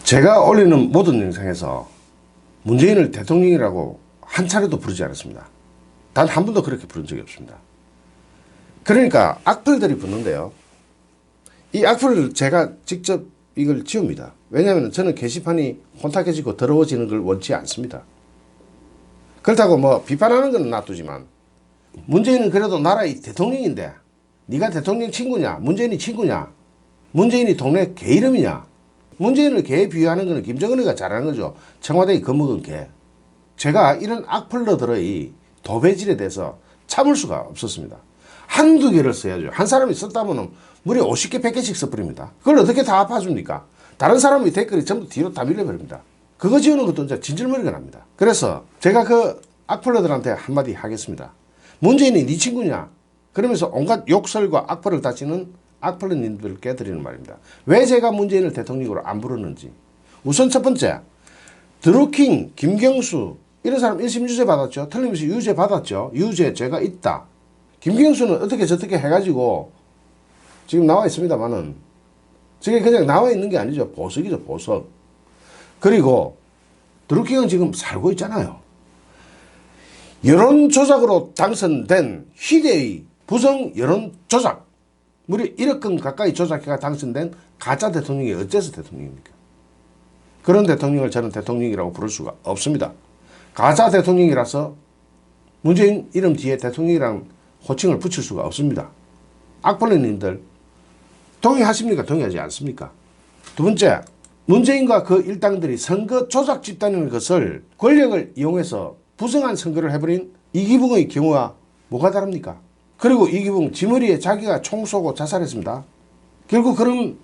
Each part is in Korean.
제가 올리는 모든 영상에서 문재인을 대통령이라고 한 차례도 부르지 않았습니다. 단 한 번도 그렇게 부른 적이 없습니다. 그러니까 악플들이 붙는데요. 이 악플을 제가 직접 이걸 지웁니다. 왜냐하면 저는 게시판이 혼탁해지고 더러워지는 걸 원치 않습니다. 그렇다고 뭐 비판하는 건 놔두지만 문재인은 그래도 나라의 대통령인데 네가 대통령 친구냐? 문재인이 친구냐? 문재인이 동네 개 이름이냐? 문재인을 개에 비유하는 것은 김정은이가 잘하는 거죠. 청와대에 겁먹은 개. 제가 이런 악플러들의 도배질에 대해서 참을 수가 없었습니다. 한두 개를 써야죠. 한 사람이 썼다면 무려 50개, 100개씩 써버립니다. 그걸 어떻게 다 아파줍니까? 다른 사람의 댓글이 전부 뒤로 다 밀려버립니다. 그거 지우는 것도 이제 진절머리가 납니다. 그래서 제가 그 악플러들한테 한마디 하겠습니다. 문재인이 네 친구냐? 그러면서 온갖 욕설과 악플을 다치는 악플러님들께 드리는 말입니다. 왜 제가 문재인을 대통령으로 안 부르는지. 우선 첫 번째, 드루킹, 김경수 이런 사람 1심 유죄 받았죠. 틀림없이 유죄 받았죠. 유죄 죄가 있다. 김경수는 어떻게 저떻게 해가지고 지금 나와 있습니다만은 저게 그냥 나와 있는 게 아니죠. 보석이죠. 보석. 그리고 드루킹은 지금 살고 있잖아요. 여론조작으로 당선된 희대의 부정 여론조작 무려 1억 건 가까이 조작해가 당선된 가짜 대통령이 어째서 대통령입니까? 그런 대통령을 저는 대통령이라고 부를 수가 없습니다. 가짜 대통령이라서 문재인 이름 뒤에 대통령이라는 호칭을 붙일 수가 없습니다. 악플러님들 동의하십니까? 동의하지 않습니까? 두 번째, 문재인과 그 일당들이 선거 조작 집단인 것을 권력을 이용해서 부정한 선거를 해버린 이기붕의 경우와 뭐가 다릅니까? 그리고 이기붕 지머리에 자기가 총 쏘고 자살했습니다. 결국 그런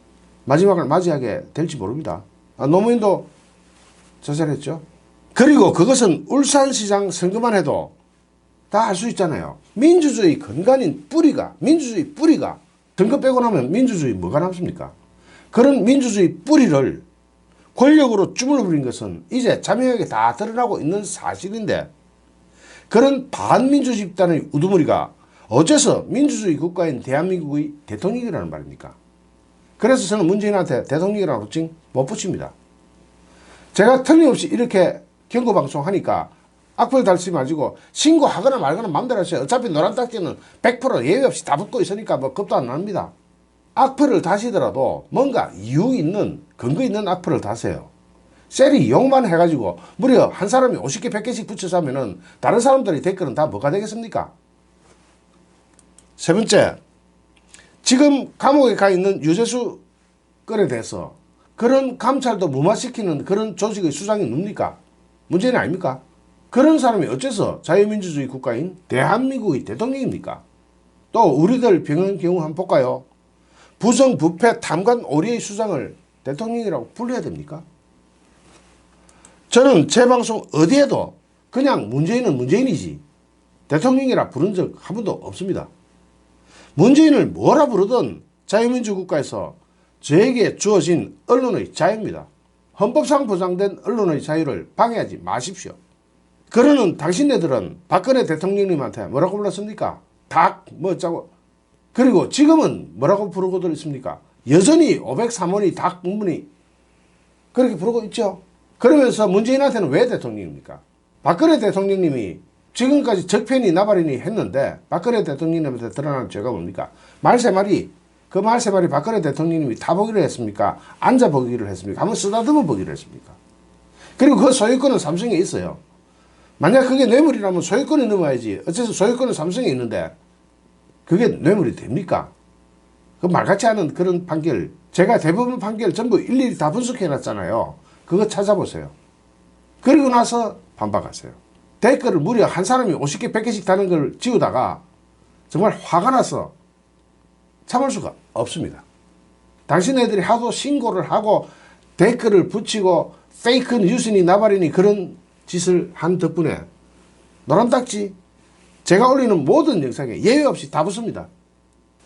마지막을 맞이하게 될지 모릅니다. 노무현도 자살했죠. 그리고 그것은 울산시장 선거만 해도 다 알 수 있잖아요. 민주주의 근간인 뿌리가 민주주의 뿌리가 선거 빼고 나면 민주주의 뭐가 남습니까? 그런 민주주의 뿌리를 권력으로 주물러 버린 것은 이제 자명하게 다 드러나고 있는 사실인데 그런 반민주 집단의 우두머리가 어째서 민주주의 국가인 대한민국의 대통령이라는 말입니까? 그래서 저는 문재인한테 대통령이라는 호칭 못 붙입니다. 제가 틀림없이 이렇게 경고방송하니까 악플 달지 마시고 신고하거나 말거나 마음대로 하세요. 어차피 노란 딱지는 100% 예외 없이 다 붙고 있으니까 뭐 겁도 안 납니다. 악플을 다시더라도 뭔가 이유 있는 근거 있는 악플을 다세요. 셀이 욕만 해가지고 무려 한 사람이 50개 100개씩 붙여서 하면은 다른 사람들의 댓글은 다 뭐가 되겠습니까? 세 번째, 지금 감옥에 가 있는 유재수 건에 대해서 그런 감찰도 무마시키는 그런 조직의 수장이 뭡니까? 문재인 아닙니까? 그런 사람이 어째서 자유민주주의 국가인 대한민국의 대통령입니까? 또 우리들 병행 경우 한번 볼까요? 부정부패 탐관 오리의 수장을 대통령이라고 불러야 됩니까? 저는 제 방송 어디에도 그냥 문재인은 문재인이지 대통령이라 부른 적 한 번도 없습니다. 문재인을 뭐라 부르든 자유민주국가에서 저에게 주어진 언론의 자유입니다. 헌법상 보장된 언론의 자유를 방해하지 마십시오. 그러는 당신네들은 박근혜 대통령님한테 뭐라고 불렀습니까? 닭 뭐 어쩌고. 그리고 지금은 뭐라고 부르고들 있습니까? 여전히 503원이 닭 문문이 그렇게 부르고 있죠. 그러면서 문재인한테는 왜 대통령입니까? 박근혜 대통령님이 지금까지 적편이 나발이니 했는데 박근혜 대통령님한테 드러난 죄가 뭡니까? 말 세 마리. 그 말 세 마리 박근혜 대통령님이 타보기를 했습니까? 앉아보기를 했습니까? 한번 쓰다듬어 보기를 했습니까? 그리고 그 소유권은 삼성에 있어요. 만약 그게 뇌물이라면 소유권이 넘어야지. 어째서 소유권은 삼성에 있는데 그게 뇌물이 됩니까? 그 말같지 않은 그런 판결. 제가 대법원 판결 전부 일일이 다 분석해 놨잖아요. 그거 찾아보세요. 그리고 나서 반박하세요. 댓글을 무려 한 사람이 50개 100개씩 다는 걸 지우다가 정말 화가 나서 참을 수가 없습니다. 당신네들이 하도 신고를 하고 댓글을 붙이고 페이크 뉴스니 나발이니 그런 짓을 한 덕분에 노란딱지 제가 올리는 모든 영상에 예외 없이 다 붙습니다.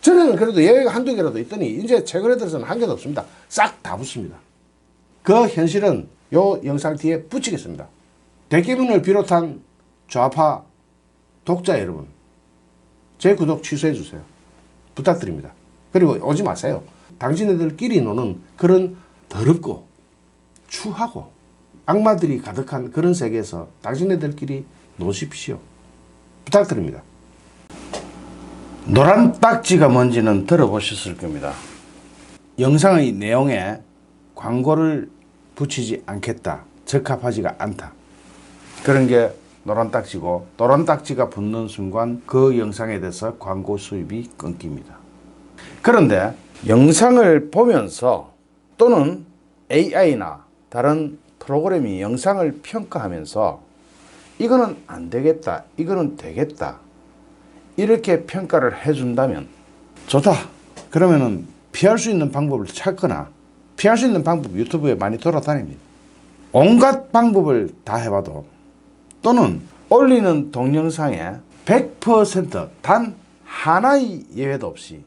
전에는 그래도 예외가 한두 개라도 있더니 이제 최근에 들어서는 한 개도 없습니다. 싹 다 붙습니다. 그 현실은 요 영상 뒤에 붙이겠습니다. 대기문을 비롯한 좌파 독자 여러분, 제 구독 취소해 주세요. 부탁드립니다. 그리고 오지 마세요. 당신네들끼리 노는 그런 더럽고 추하고 악마들이 가득한 그런 세계에서 당신네들끼리 노십시오. 부탁드립니다. 노란 딱지가 뭔지는 들어보셨을 겁니다. 영상의 내용에 광고를 붙이지 않겠다, 적합하지가 않다, 그런 게 노란 딱지고, 노란 딱지가 붙는 순간 그 영상에 대해서 광고 수입이 끊깁니다. 그런데 영상을 보면서 또는 AI나 다른 프로그램이 영상을 평가하면서 이거는 안 되겠다, 이거는 되겠다, 이렇게 평가를 해준다면 좋다. 그러면은 피할 수 있는 방법을 찾거나, 피할 수 있는 방법 유튜브에 많이 돌아다닙니다. 온갖 방법을 다 해봐도, 또는 올리는 동영상에 100% 단 하나의 예외도 없이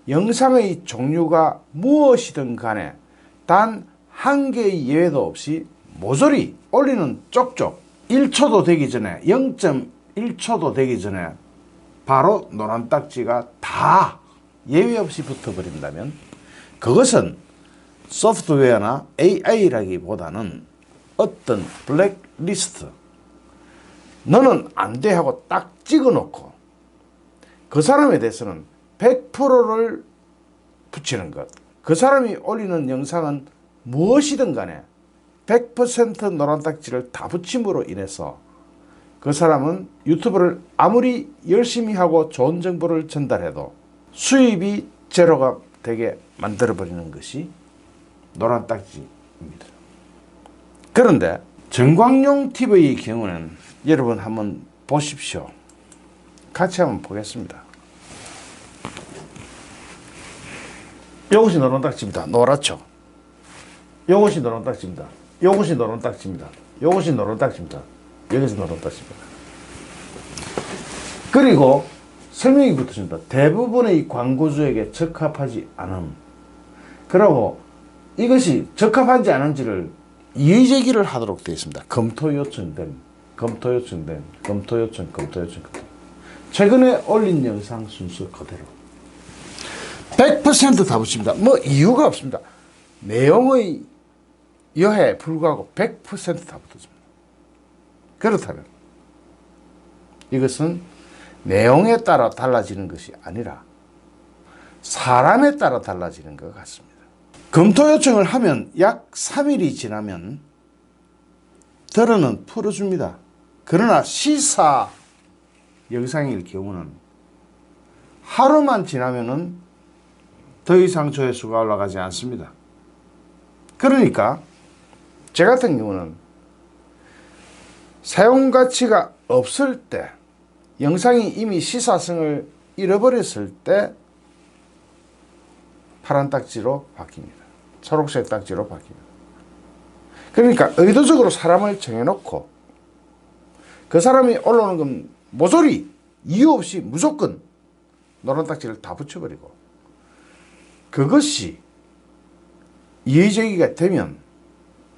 영상의 종류가 무엇이든 간에 단 한 개의 예외도 없이 모조리 올리는 쪽쪽 1초도 되기 전에, 0.1초도 되기 전에 바로 노란 딱지가 다 예외 없이 붙어버린다면 그것은 소프트웨어나 AI라기보다는 어떤 블랙리스트, 너는 안 돼 하고 딱 찍어놓고 그 사람에 대해서는 100%를 붙이는 것. 그 사람이 올리는 영상은 무엇이든 간에 100% 노란 딱지를 다 붙임으로 인해서 그 사람은 유튜브를 아무리 열심히 하고 좋은 정보를 전달해도 수입이 제로가 되게 만들어버리는 것이 노란 딱지입니다. 그런데 정광용 TV의 경우는 여러분 한번 보십시오. 같이 한번 보겠습니다. 이것이 노란 딱지입니다. 노랗죠? 이것이 노란 딱지입니다. 이것이 노란 딱지입니다. 이것이 노란 딱지입니다. 여기서 노란 딱지입니다. 그리고 설명이 붙어집니다. 대부분의 광고주에게 적합하지 않음. 그리고 이것이 적합하지 않은지를 이의제기를 하도록 되어 있습니다. 검토 요청됨, 검토 요청됨, 검토 요청, 검토 요청, 검토. 최근에 올린 영상 순서 그대로 100% 다 붙입니다. 뭐 이유가 없습니다. 내용의 여해에 불구하고 100% 다 붙었습니다. 그렇다면 이것은 내용에 따라 달라지는 것이 아니라 사람에 따라 달라지는 것 같습니다. 검토 요청을 하면 약 3일이 지나면 덜어는 풀어줍니다. 그러나 시사 영상일 경우는 하루만 지나면은 더 이상 조회수가 올라가지 않습니다. 그러니까 제 같은 경우는 사용 가치가 없을 때, 영상이 이미 시사성을 잃어버렸을 때 파란 딱지로 바뀝니다. 초록색 딱지로 바뀝니다. 그러니까 의도적으로 사람을 정해놓고 그 사람이 올라오는 건 모조리 이유 없이 무조건 노란 딱지를 다 붙여버리고, 그것이 이의제기가 되면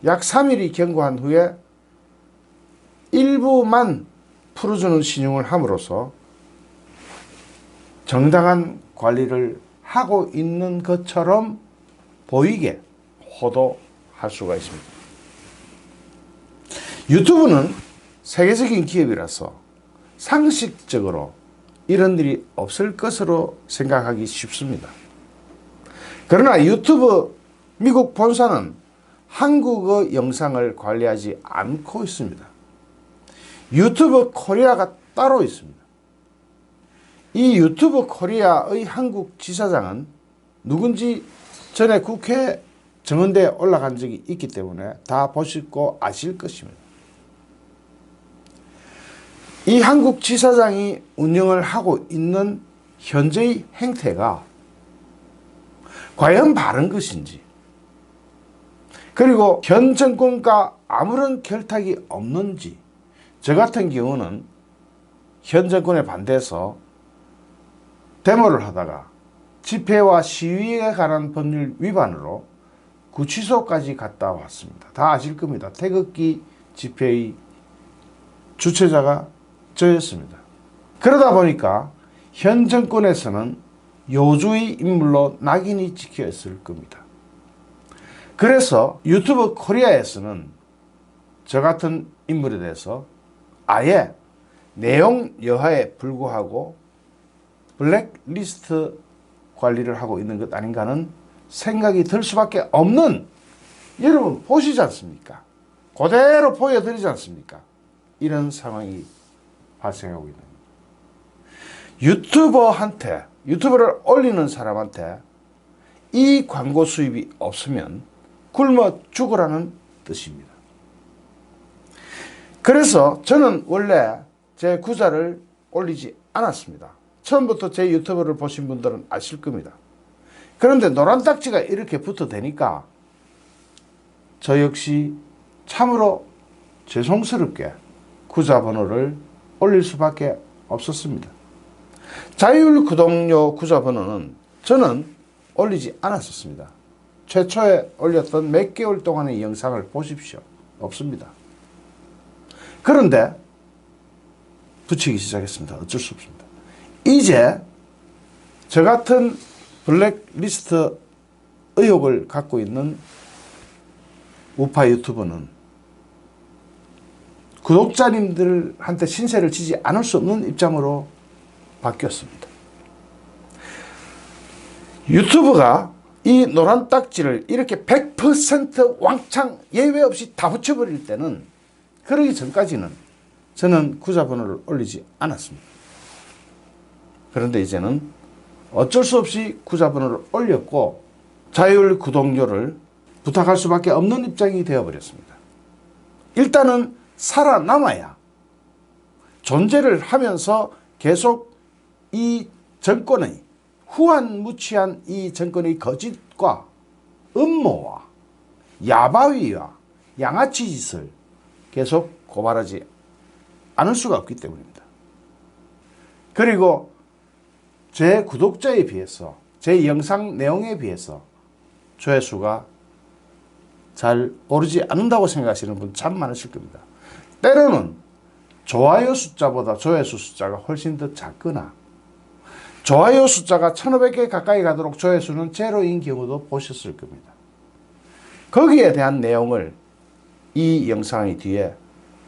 약 3일이 경과한 후에 일부만 풀어주는 신용을 함으로써 정당한 관리를 하고 있는 것처럼 보이게 호도할 수가 있습니다. 유튜브는 세계적인 기업이라서 상식적으로 이런 일이 없을 것으로 생각하기 쉽습니다. 그러나 유튜브 미국 본사는 한국어 영상을 관리하지 않고 있습니다. 유튜브 코리아가 따로 있습니다. 이 유튜브 코리아의 한국 지사장은 누군지 전에 국회 정원대에 올라간 적이 있기 때문에 다 보시고 아실 것입니다. 이 한국 지사장이 운영을 하고 있는 현재의 행태가 과연 바른 것인지, 그리고 현 정권과 아무런 결탁이 없는지, 저 같은 경우는 현 정권에 반대해서 데모를 하다가 집회와 시위에 관한 법률 위반으로 구치소까지 갔다 왔습니다. 다 아실 겁니다. 태극기 집회의 주최자가 저였습니다. 그러다 보니까 현 정권에서는 요주의 인물로 낙인이 찍혀 있을 겁니다. 그래서 유튜브 코리아에서는 저 같은 인물에 대해서 아예 내용 여하에 불구하고 블랙리스트 관리를 하고 있는 것 아닌가 하는 생각이 들 수밖에 없는, 여러분 보시지 않습니까? 그대로 보여드리지 않습니까? 이런 상황이 발생하고 있는 유튜버한테, 유튜브를 올리는 사람한테 이 광고 수입이 없으면 굶어 죽으라는 뜻입니다. 그래서 저는 원래 제 구자를 올리지 않았습니다. 처음부터 제 유튜브를 보신 분들은 아실 겁니다. 그런데 노란 딱지가 이렇게 붙어 대니까 저 역시 참으로 죄송스럽게 구자 번호를 올릴 수밖에 없었습니다. 자율구독료 구자 번호는 저는 올리지 않았었습니다. 최초에 올렸던 몇 개월 동안의 영상을 보십시오. 없습니다. 그런데 붙이기 시작했습니다. 어쩔 수 없습니다. 이제 저 같은 블랙리스트 의혹을 갖고 있는 우파 유튜버는 구독자님들한테 신세를 지지 않을 수 없는 입장으로 바뀌었습니다. 유튜브가 이 노란 딱지를 이렇게 100% 왕창 예외 없이 다 붙여버릴 때는, 그러기 전까지는 저는 구자 번호를 올리지 않았습니다. 그런데 이제는 어쩔 수 없이 구자 번호를 올렸고 자율 구독료를 부탁할 수밖에 없는 입장이 되어버렸습니다. 일단은 살아남아야, 존재를 하면서 계속 이 정권의 후한무치한 이 정권의 거짓과 음모와 야바위와 양아치 짓을 계속 고발하지 않을 수가 없기 때문입니다. 그리고 제 구독자에 비해서, 제 영상 내용에 비해서 조회수가 잘 오르지 않는다고 생각하시는 분 참 많으실 겁니다. 때로는 좋아요 숫자보다 조회수 숫자가 훨씬 더 작거나, 좋아요 숫자가 1500개 가까이 가도록 조회수는 제로인 경우도 보셨을 겁니다. 거기에 대한 내용을 이 영상의 뒤에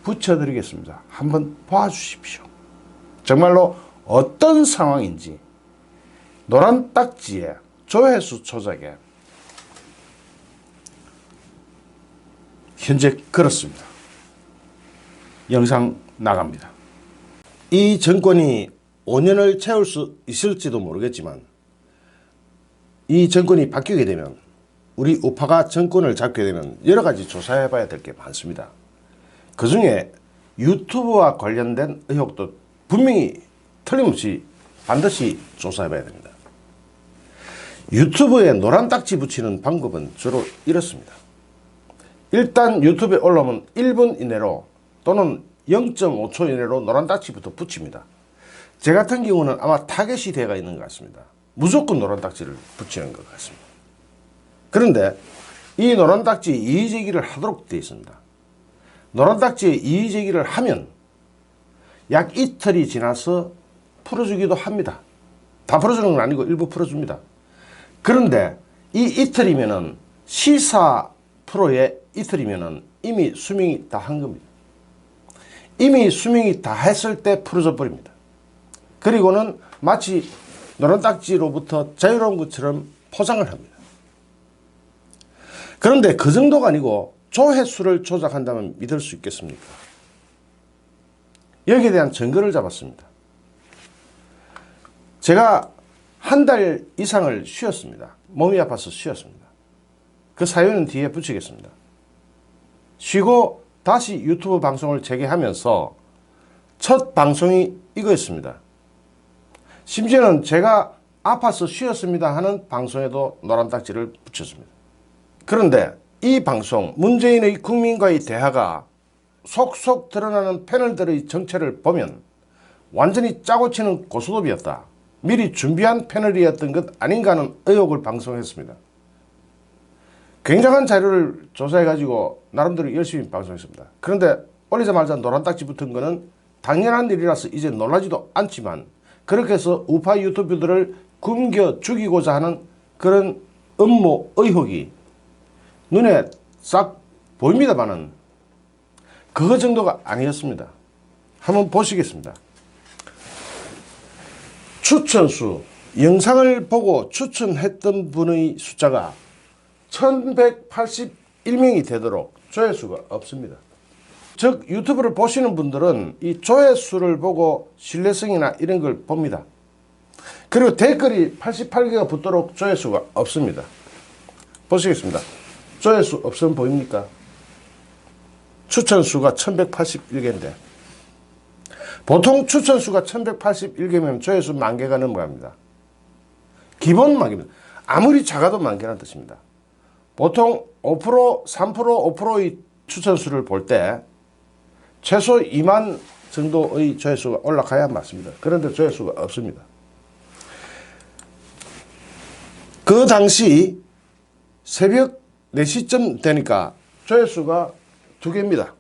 붙여드리겠습니다. 한번 봐주십시오. 정말로 어떤 상황인지, 노란 딱지에 조회수 조작에 현재 그렇습니다. 영상 나갑니다. 이 정권이 5년을 채울 수 있을지도 모르겠지만, 이 정권이 바뀌게 되면, 우리 우파가 정권을 잡게 되면 여러 가지 조사해 봐야 될 게 많습니다. 그 중에 유튜브와 관련된 의혹도 분명히 틀림없이 반드시 조사해 봐야 됩니다. 유튜브에 노란 딱지 붙이는 방법은 주로 이렇습니다. 일단 유튜브에 올라오면 1분 이내로 또는 0.5초 이내로 노란 딱지부터 붙입니다. 제 같은 경우는 아마 타겟이 되어 있는 것 같습니다. 무조건 노란 딱지를 붙이는 것 같습니다. 그런데 이 노란 딱지에 이의제기를 하도록 되어 있습니다. 노란 딱지에 이의제기를 하면 약 이틀이 지나서 풀어주기도 합니다. 다 풀어주는 건 아니고 일부 풀어줍니다. 그런데 이 이틀이면은, 시사 프로의 이틀이면은 이미 수명이 다 한 겁니다. 이미 수명이 다 했을 때 풀어져 버립니다. 그리고는 마치 노란 딱지로부터 자유로운 것처럼 포장을 합니다. 그런데 그 정도가 아니고 조회수를 조작한다면 믿을 수 있겠습니까? 여기에 대한 증거를 잡았습니다. 제가 한 달 이상을 쉬었습니다. 몸이 아파서 쉬었습니다. 그 사연은 뒤에 붙이겠습니다. 쉬고 다시 유튜브 방송을 재개하면서 첫 방송이 이거였습니다. 심지어는 제가 아파서 쉬었습니다 하는 방송에도 노란 딱지를 붙였습니다. 그런데 이 방송, 문재인의 국민과의 대화가 속속 드러나는 패널들의 정체를 보면 완전히 짜고 치는 고스톱이었다, 미리 준비한 패널이었던 것 아닌가 하는 의혹을 방송했습니다. 굉장한 자료를 조사해가지고 나름대로 열심히 방송했습니다. 그런데 올리자마자 노란 딱지 붙은 거는 당연한 일이라서 이제 놀라지도 않지만, 그렇게 해서 우파 유튜브들을 굶겨 죽이고자 하는 그런 음모 의혹이 눈에 싹 보입니다만은 그거 정도가 아니었습니다. 한번 보시겠습니다. 추천수, 영상을 보고 추천했던 분의 숫자가 1181명이 되도록 조회수가 없습니다. 즉 유튜브를 보시는 분들은 이 조회수를 보고 신뢰성이나 이런 걸 봅니다. 그리고 댓글이 88개가 붙도록 조회수가 없습니다. 보시겠습니다. 조회수 없으면 보입니까? 추천수가 1181개인데 보통 추천수가 1181개면 조회수 10,000개가 넘어갑니다. 기본 10,000개입니다. 아무리 작아도 10,000개라는 뜻입니다. 보통 5%, 3%, 5%의 추천수를 볼 때 최소 2만 정도의 조회수가 올라가야 맞습니다. 그런데 조회수가 없습니다. 그 당시 새벽 4시쯤 되니까 조회수가 2개입니다.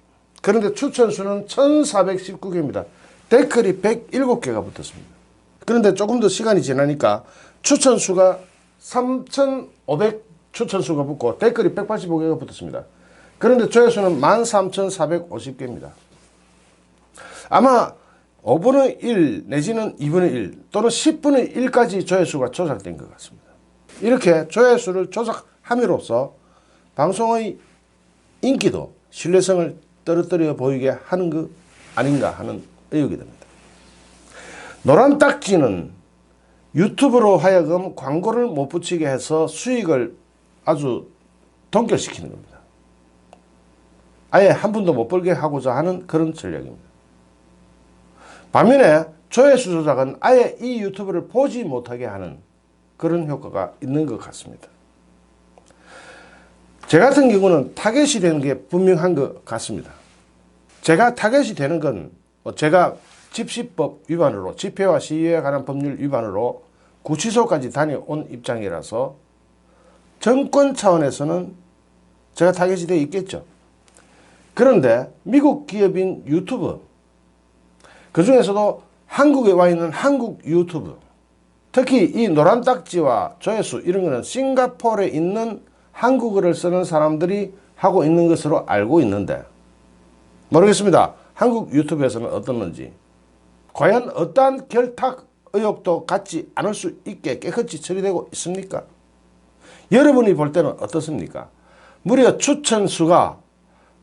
그런데 추천수는 1419개입니다. 댓글이 107개가 붙었습니다. 그런데 조금 더 시간이 지나니까 추천수가 3,500 추천수가 붙고 댓글이 185개가 붙었습니다. 그런데 조회수는 13,450개입니다. 아마 5분의 1 내지는 2분의 1 또는 10분의 1까지 조회수가 조작된 것 같습니다. 이렇게 조회수를 조작함으로써 방송의 인기도 신뢰성을 떨어뜨려 보이게 하는 것 아닌가 하는 의혹이 듭니다. 노란 딱지는 유튜브로 하여금 광고를 못 붙이게 해서 수익을 아주 동결시키는 겁니다. 아예 한 푼도 못 벌게 하고자 하는 그런 전략입니다. 반면에 조회수 조작은 아예 이 유튜브를 보지 못하게 하는 그런 효과가 있는 것 같습니다. 제 같은 경우는 타겟이 되는 게 분명한 것 같습니다. 제가 타겟이 되는 건 제가 집시법 위반으로 집회와 시위에 관한 법률 위반으로 구치소까지 다녀온 입장이라서 정권 차원에서는 제가 타겟이 되어 있겠죠. 그런데 미국 기업인 유튜브, 그 중에서도 한국에 와 있는 한국 유튜브, 특히 이 노란 딱지와 조회수 이런 거는 싱가포르에 있는 한국어를 쓰는 사람들이 하고 있는 것으로 알고 있는데 모르겠습니다. 한국 유튜브에서는 어떻는지. 과연 어떠한 결탁 의혹도 갖지 않을 수 있게 깨끗이 처리되고 있습니까? 여러분이 볼 때는 어떻습니까? 무려 추천수가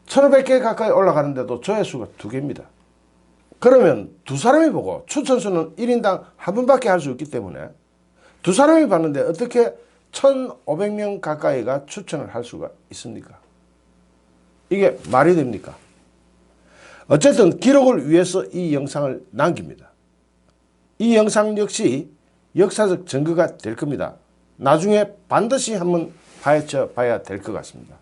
1,500개 가까이 올라가는데도 조회수가 2개입니다. 그러면 두 사람이 보고 추천수는 1인당 한 번밖에 할 수 없기 때문에 두 사람이 봤는데 어떻게 1,500명 가까이가 추천을 할 수가 있습니까? 이게 말이 됩니까? 어쨌든 기록을 위해서 이 영상을 남깁니다. 이 영상 역시 역사적 증거가 될 겁니다. 나중에 반드시 한번 파헤쳐 봐야 될 것 같습니다.